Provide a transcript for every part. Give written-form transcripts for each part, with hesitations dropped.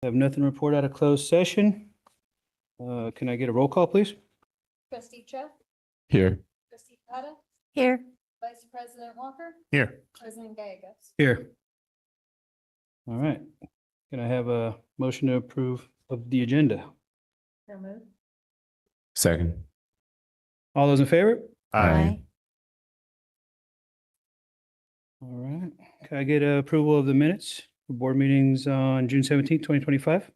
Have nothing to report out of closed session. Can I get a roll call, please? Trustee Cho, Here. Trustee Pata, Here. Vice President Walker, Here. President Gallegos. Here. All right. Can I have a motion to approve of the agenda? So moved. Second. All those in favor? Aye. All right. Can I get approval of the minutes for board meetings on June 17th, 2025?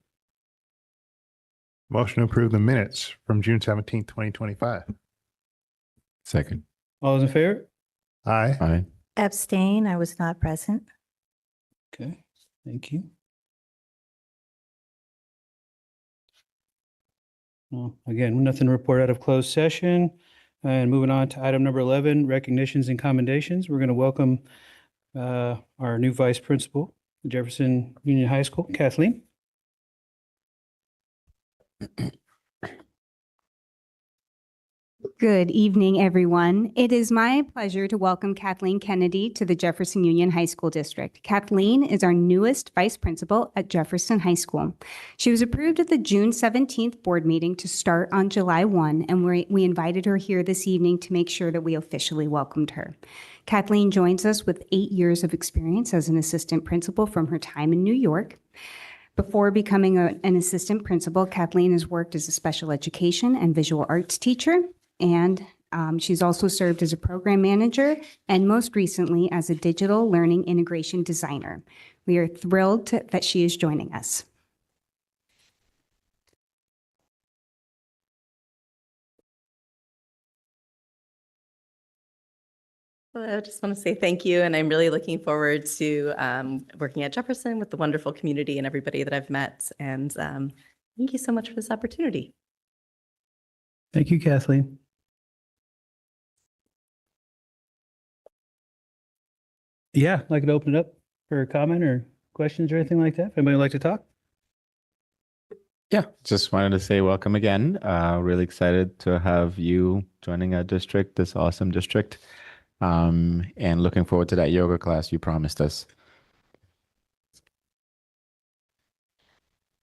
Motion to approve the minutes from June 17th, 2025. Second. All those in favor? Aye. Aye. Abstain. I was not present. Okay, thank you. Well, again, nothing to report out of closed session. And moving on to item number 11, recognitions and commendations. We're going to welcome our new vice principal, Jefferson Union High School, Kathleen. Good evening, everyone. It is my pleasure to welcome Kathleen Kennedy to the Jefferson Union High School District. Kathleen is our newest vice principal at Jefferson High School. She was approved at the June 17th board meeting to start on July 1, and we invited her here this evening to make sure that we officially welcomed her. Kathleen joins us with 8 years of experience as an assistant principal from her time in New York. Before becoming an assistant principal, Kathleen has worked as a special education and visual arts teacher, and she's also served as a program manager and most recently as a digital learning integration designer. We are thrilled that she is joining us. Well, I just want to say thank you, and I'm really looking forward to working at Jefferson with the wonderful community and everybody that I've met. And thank you so much for this opportunity. Thank you, Kathleen. Yeah, I'd like to open it up for a comment or questions or anything like that. If anybody would like to talk? Yeah, just wanted to say welcome again. Really excited to have you joining our district, this awesome district. And looking forward to that yoga class you promised us.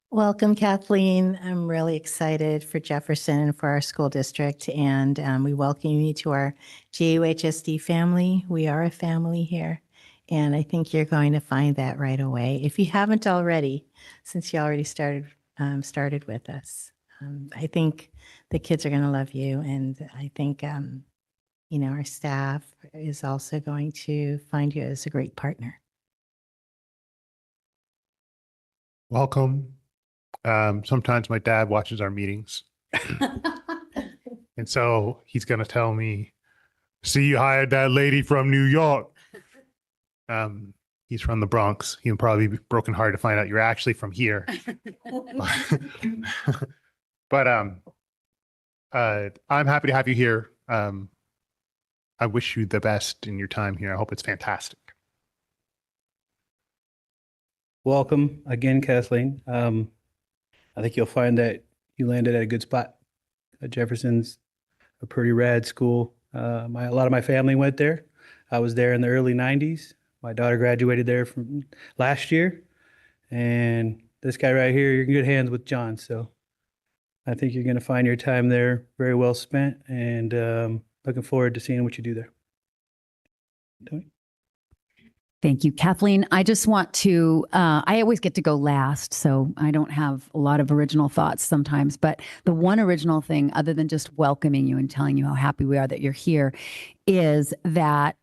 Welcome, Kathleen. I'm really excited for Jefferson and for our school district, and we welcome you to our JUHSD family. We are a family here, and I think you're going to find that right away. If you haven't already, since you already started with us, I think the kids are going to love you, and I think our staff is also going to find you as a great partner. Welcome. Sometimes my dad watches our meetings. And so he's going to tell me, see, you hired that lady from New York. He's from the Bronx. He'll probably be brokenhearted to find out you're actually from here. But I'm happy to have you here. I wish you the best in your time here. I hope it's fantastic. Welcome again, Kathleen. I think you'll find that you landed at a good spot. Jefferson's a pretty rad school. A lot of my family went there. I was there in the early 90s. My daughter graduated there from last year. And this guy right here, you're in good hands with John. So I think you're going to find your time there very well spent, and looking forward to seeing what you do there. Tony? Thank you, Kathleen. I just want to, I always get to go last, so I don't have a lot of original thoughts sometimes, but the one original thing, other than just welcoming you and telling you how happy we are that you're here, is that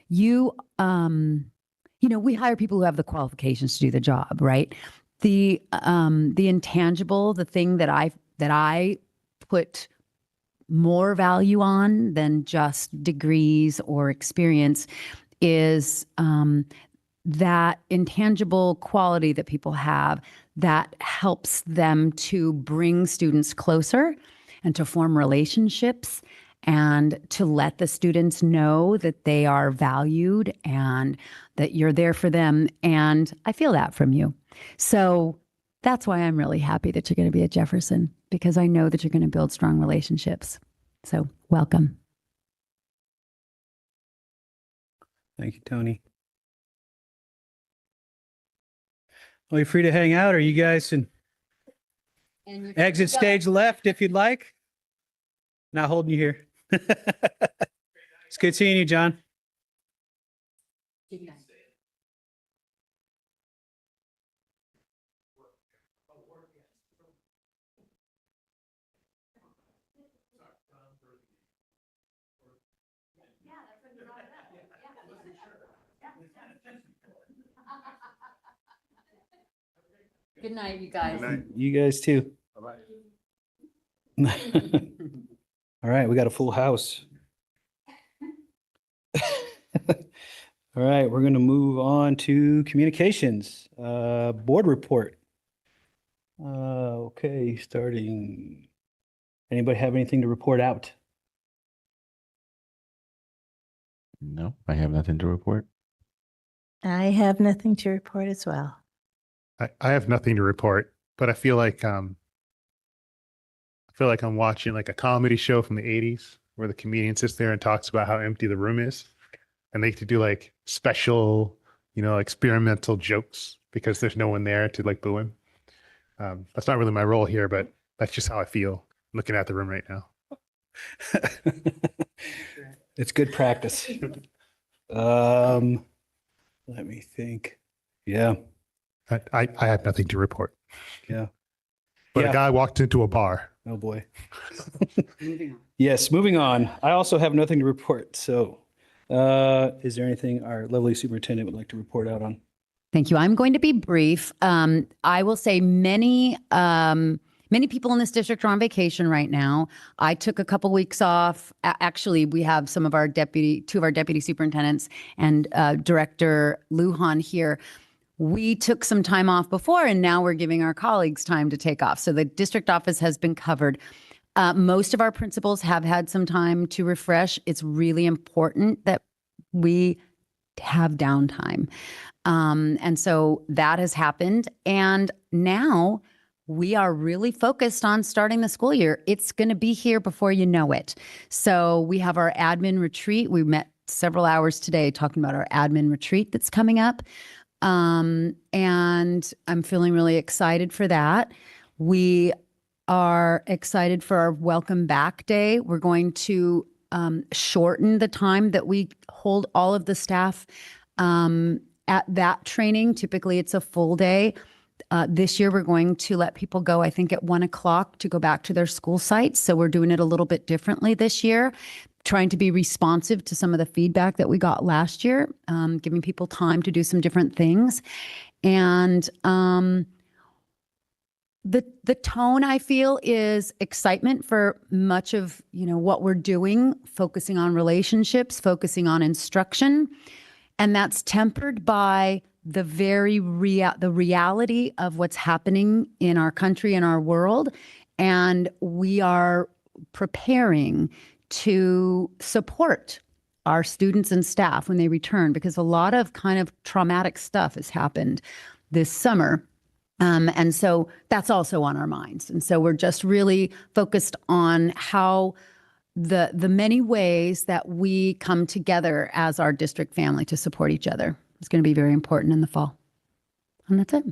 you, we hire people who have the qualifications to do the job, right? The intangible, the thing that I put more value on than just degrees or experience is that intangible quality that people have that helps them to bring students closer and to form relationships and to let the students know that they are valued and that you're there for them. And I feel that from you. So that's why I'm really happy that you're going to be at Jefferson, because I know that you're going to build strong relationships. So welcome. Thank you, Tony. Well, you're free to hang out, or you guys can Exit stage left if you'd like. Not holding you here. It's good seeing you, John. Good night, you guys. You guys too. All right, we got a full house. All right, we're going to move on to communications, board report. Okay, starting. Anybody have anything to report out? No, I have nothing to report. I have nothing to report as well. I have nothing to report, but I feel like I'm watching like a comedy show from the 80s where the comedian sits there and talks about how empty the room is. And they get to do like special, experimental jokes because there's no one there to like boo him. That's not really my role here, but that's just how I feel looking at the room right now. It's good practice. Let me think. Yeah, I have nothing to report. yeah. But Yeah. a guy walked into a bar. Oh, boy. Moving on. Yes, moving on. I also have nothing to report. So is there anything our lovely superintendent would like to report out on? Thank you. I'm going to be brief. I will say many people in this district are on vacation right now. I took a couple weeks off. Actually, we have two of our deputy superintendents and Director Lujan here. We took some time off before, and now we're giving our colleagues time to take off. So the district office has been covered. Most of our principals have had some time to refresh. It's really important that we have downtime. And so that has happened. And now we are really focused on starting the school year. It's going to be here before you know it. So we have our admin retreat. We met several hours today talking about our admin retreat that's coming up. And I'm feeling really excited for that. We are excited for our welcome back day. We're going to shorten the time that we hold all of the staff at that training. Typically, it's a full day. This year, we're going to let people go, I think, at 1:00 to go back to their school sites. So we're doing it a little bit differently this year, trying to be responsive to some of the feedback that we got last year, giving people time to do some different things. And the tone, I feel, is excitement for much of what we're doing, focusing on relationships, focusing on instruction. And that's tempered by the reality of what's happening in our country and our world. And we are preparing to support our students and staff when they return, because a lot of kind of traumatic stuff has happened this summer. And so that's also on our minds. And so we're just really focused on how the many ways that we come together as our district family to support each other. It's going to be very important in the fall. And that's it.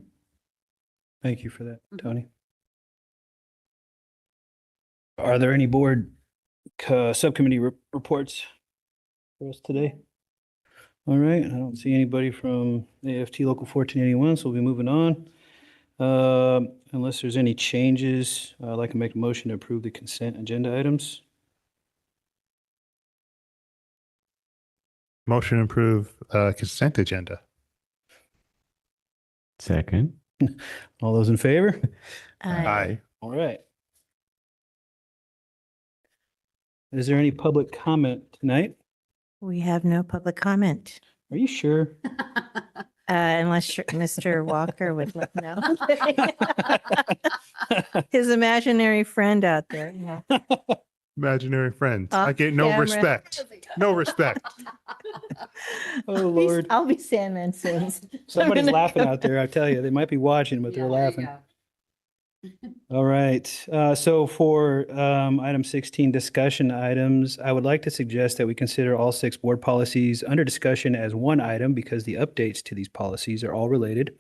Thank you for that, Tony. Are there any board subcommittee reports for us today? All right, I don't see anybody from AFT Local 1481, so we'll be moving on. Unless there's any changes, I'd like to make a motion to approve the consent agenda items. Motion to approve consent agenda. Second. All those in favor? Aye. All right. Is there any public comment tonight? We have no public comment, Are you sure? unless Mr. Walker would let know. His imaginary friend out there. Yeah. Imaginary friends. I Off get no camera. respect. No respect. Oh, Lord. I'll be Sandman soon. Somebody's gonna laughing go- out there, I tell you. They might be watching, but they're laughing. All right. So for item 16, discussion items, I would like to suggest that we consider all 6 board policies under discussion as one item because the updates to these policies are all related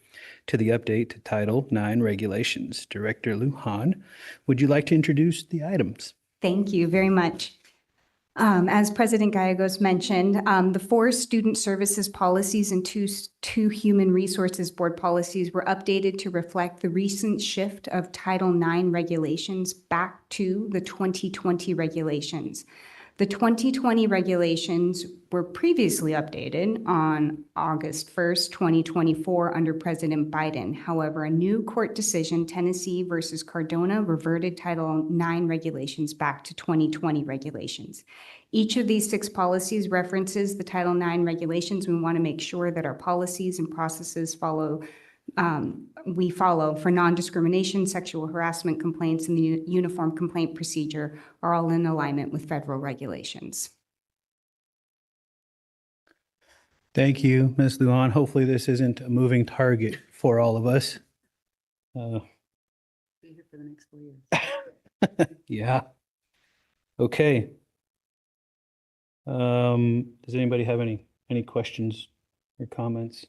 to the update to Title IX regulations. Director Lujan, would you like to introduce the items? Thank you very much. As President Gallegos mentioned, the 4 student services policies and two human resources board policies were updated to reflect the recent shift of Title IX regulations back to the 2020 regulations. The 2020 regulations were previously updated on August 1st, 2024 under President Biden. However, a new court decision, Tennessee versus Cardona, reverted Title IX regulations back to 2020 regulations. Each of these 6 policies references the Title IX regulations. We want to make sure that our policies and processes we follow for non-discrimination, sexual harassment complaints, and the uniform complaint procedure are all in alignment with federal regulations. Thank you, Ms. Lujan. Hopefully this isn't a moving target for all of us. Be here for the next 4 years. Yeah. Okay. Does anybody have any questions or comments?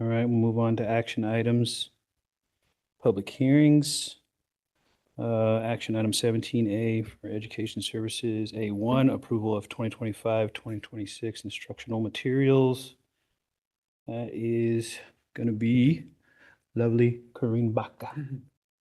All right, we'll move on to action items. Public hearings. Action item 17A for education services. A1, approval of 2025-2026 instructional materials. That is going to be lovely Corinne Baca.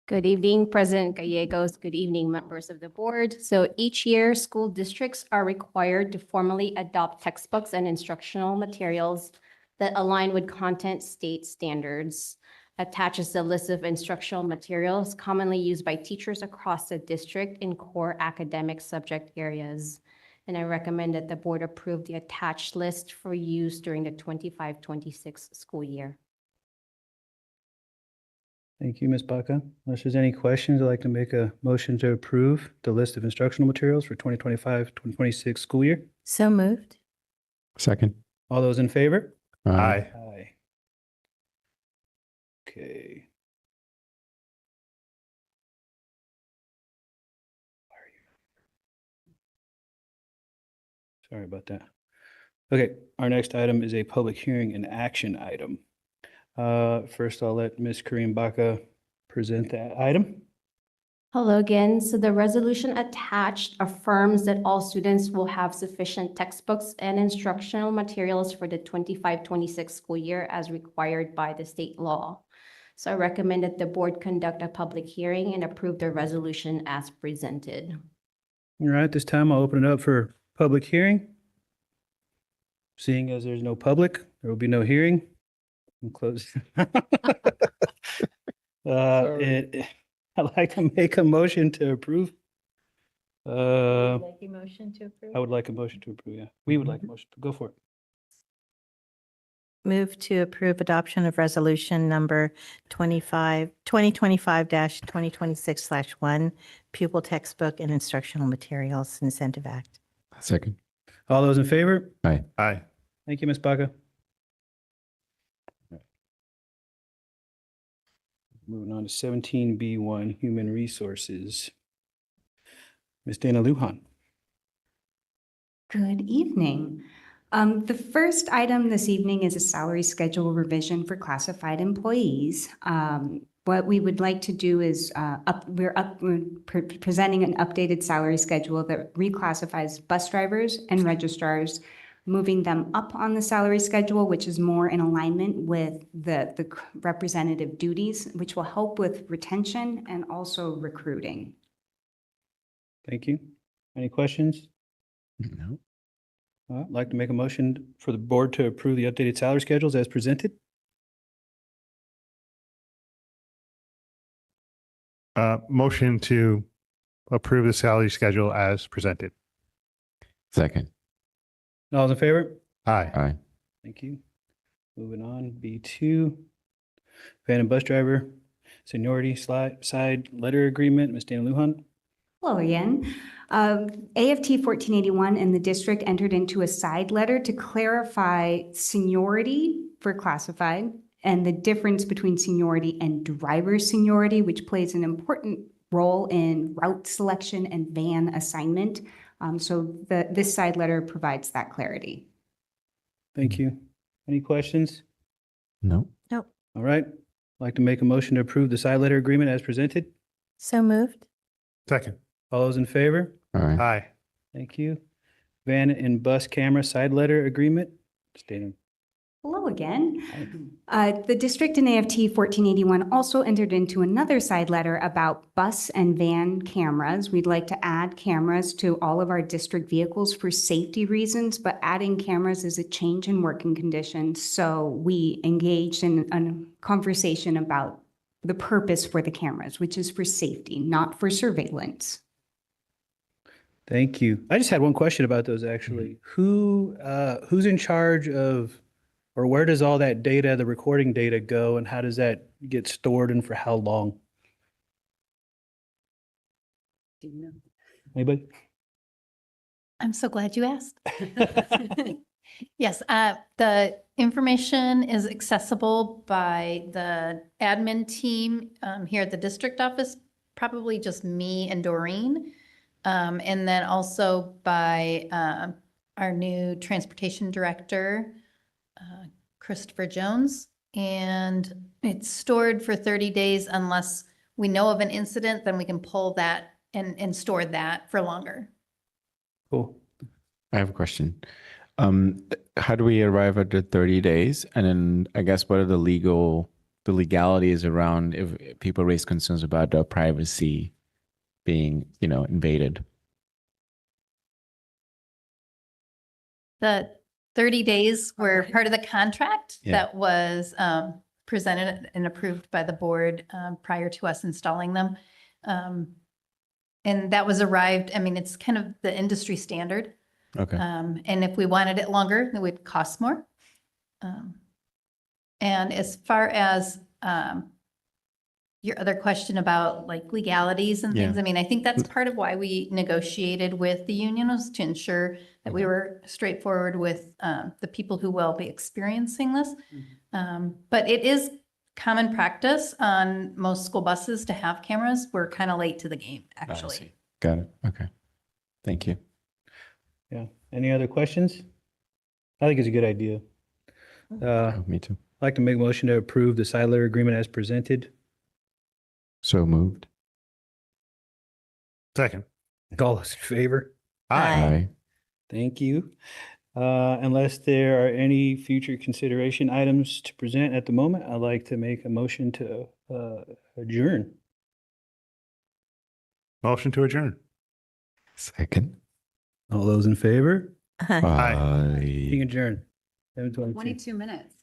Good evening, President Gallegos. Good evening, members of the board. So each year, school districts are required to formally adopt textbooks and instructional materials that align with content state standards. Attaches a list of instructional materials commonly used by teachers across the district in core academic subject areas. And I recommend that the board approve the attached list for use during the 25-26 school year. Thank you, Ms. Baca. Unless there's any questions, I'd like to make a motion to approve the list of instructional materials for 2025-2026 school year. So moved. Second. All those in favor? Aye. Aye. Okay. Sorry about that. Okay, our next item is a public hearing and action item. First, I'll let Ms. Corinne Baca present that item. Hello again. So the resolution attached affirms that all students will have sufficient textbooks and instructional materials for the 25-26 school year as required by the state law. So I recommend that the board conduct a public hearing and approve the resolution as presented. All right, this time I'll open it up for public hearing. Seeing as there's no public, there will be no hearing. I'm closed. I'd like to make a motion to approve. Like a motion to approve? I would like a motion to approve, yeah. We would like a motion to go for it. Move to approve adoption of resolution number 2025-2026/1, pupil textbook and instructional materials incentive act. Second. All those in favor? Aye. Aye. Thank you, Ms. Baca. Moving on to 17B1, Human Resources. Ms. Dana Lujan. Good evening. The first item this evening is a salary schedule revision for classified employees. What we would like to do is we're presenting an updated salary schedule that reclassifies bus drivers and registrars, moving them up on the salary schedule, which is more in alignment with the representative duties, which will help with retention and also recruiting. Thank you. Any questions? No. I'd like to make a motion for the board to approve the updated salary schedules as presented. Motion to approve the salary schedule as presented. Second. All those in favor? Aye. Aye. Thank you. Moving on, B2, van and bus driver seniority side letter agreement. Ms. Dana Lujan. Hello again. AFT 1481 and the district entered into a side letter to clarify seniority for classified and the difference between seniority and driver seniority, which plays an important role in route selection and van assignment. So this side letter provides that clarity. Thank you. Any questions? No. All right. I'd like to make a motion to approve the side letter agreement as presented. So moved. Second. All those in favor? All right. Aye. Thank you. Van and bus camera side letter agreement. Stating. Hello again. The district in AFT 1481 also entered into another side letter about bus and van cameras. We'd like to add cameras to all of our district vehicles for safety reasons, but adding cameras is a change in working conditions. So we engaged in a conversation about the purpose for the cameras, which is for safety, not for surveillance. Thank you. I just had one question about those actually. Who's in charge of, or where does all that data, the recording data go, and how does that get stored and for how long? Do you know? Anybody? I'm so glad you asked. Yes, the information is accessible by the admin team here at the district office, probably just me and Doreen. And then also by our new transportation director, Christopher Jones. And it's stored for 30 days unless we know of an incident, then we can pull that and store that for longer. Cool. I have a question. How do we arrive at the 30 days? And then I guess what are the legalities around if people raise concerns about their privacy being, invaded? The 30 days were part of the contract Yeah. that was presented and approved by the board prior to us installing them. And that was arrived, it's kind of the industry standard. Okay. And if we wanted it longer, it would cost more. And as far as your other question about like legalities and things, I think that's part of why we negotiated with the union, was to ensure that we were straightforward with the people who will be experiencing this. But it is common practice on most school buses to have cameras. We're kind of late to the game, I actually. see. Got it. Okay. Thank you. Yeah. Any other questions? I think it's a good idea. Me too. I'd like to make a motion to approve the side letter agreement as presented. So moved. Second. All those in favor? Aye. Thank you. Unless there are any future consideration items to present at the moment, I'd like to make a motion to adjourn. Motion to adjourn. Second. All those in favor? Aye. Being adjourned. 7:22. 22 minutes.